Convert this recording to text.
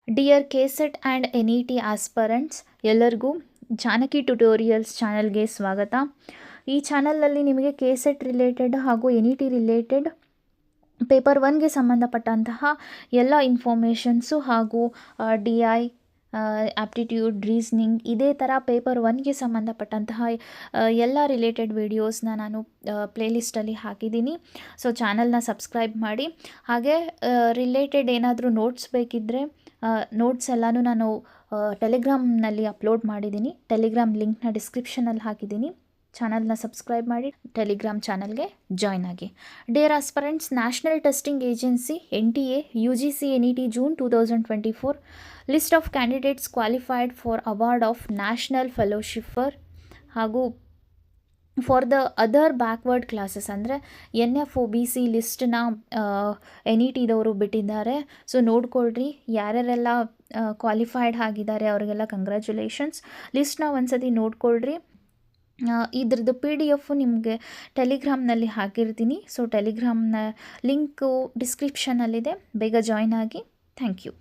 Dear KSET and N E T aspirants, ಎಲ್ಲರಿಗೂ Janaki tutorials ಚಾನಲ್ಗೆ ಸ್ವಾಗತ. ಈ ಚಾನಲಲ್ಲಿ ನಿಮಗೆ ಕೆಸೆಟ್ ರಿಲೇಟೆಡ್ ಹಾಗೂ N E T related paper 1ಗೆ ಸಂಬಂಧಪಟ್ಟಂತಹ ಎಲ್ಲ ಇನ್ಫಾರ್ಮೇಷನ್ಸು ಹಾಗೂ ಡಿ ಐ, ಆಪ್ಟಿಟ್ಯೂಡ್, ರೀಸ್ನಿಂಗ್ ಇದೇ ಥರ ಪೇಪರ್ 1ಗೆ ಸಂಬಂಧಪಟ್ಟಂತಹ ಎಲ್ಲ ರಿಲೇಟೆಡ್ ವೀಡಿಯೋಸ್ನ ನಾನು ಪ್ಲೇಲಿಸ್ಟಲ್ಲಿ ಹಾಕಿದ್ದೀನಿ. ಸೊ ಚಾನಲ್ನ ಸಬ್ಸ್ಕ್ರೈಬ್ ಮಾಡಿ. ಹಾಗೆ ರಿಲೇಟೆಡ್ ಏನಾದರೂ ನೋಟ್ಸ್ ಬೇಕಿದ್ದರೆ ನೋಟ್ಸ್ ಎಲ್ಲನೂ ನಾನು ಟೆಲಿಗ್ರಾಮ್ನಲ್ಲಿ ಅಪ್ಲೋಡ್ ಮಾಡಿದ್ದೀನಿ. ಟೆಲಿಗ್ರಾಮ್ ಲಿಂಕ್ನ ಡಿಸ್ಕ್ರಿಪ್ಷನಲ್ಲಿ ಹಾಕಿದ್ದೀನಿ. ಚಾನಲ್ನ ಸಬ್ಸ್ಕ್ರೈಬ್ ಮಾಡಿ ಟೆಲಿಗ್ರಾಮ್ ಚಾನಲ್ಗೆ ಜಾಯ್ನ್ ಆಗಿ. Dear aspirants, national testing agency NTA UGC NET June 2024 list of candidates qualified for award of national fellowship ಹಾಗೂ for the other backward classes ಅಂದರೆ NF-OBC ಲಿಸ್ಟನ್ನ NETದವರು ಬಿಟ್ಟಿದ್ದಾರೆ. ಸೊ ನೋಡ್ಕೊಳ್ರಿ, ಯಾರ್ಯಾರೆಲ್ಲ ಕ್ವಾಲಿಫೈಡ್ ಆಗಿದ್ದಾರೆ ಅವರಿಗೆಲ್ಲ ಕಂಗ್ರ್ಯಾಚುಲೇಷನ್ಸ್. ಲಿಸ್ಟ್ನ ಒಂದ್ಸತಿ ನೋಡ್ಕೊಳ್ರಿ. ಇದ್ರದ್ದು PDF ನಿಮಗೆ ಟೆಲಿಗ್ರಾಮ್ನಲ್ಲಿ ಹಾಕಿರ್ತೀನಿ. ಸೊ ಟೆಲಿಗ್ರಾಮ್ನ ಲಿಂಕು ಡಿಸ್ಕ್ರಿಪ್ಷನಲ್ಲಿದೆ, ಬೇಗ ಜಾಯ್ನ್ ಆಗಿ. Thank you.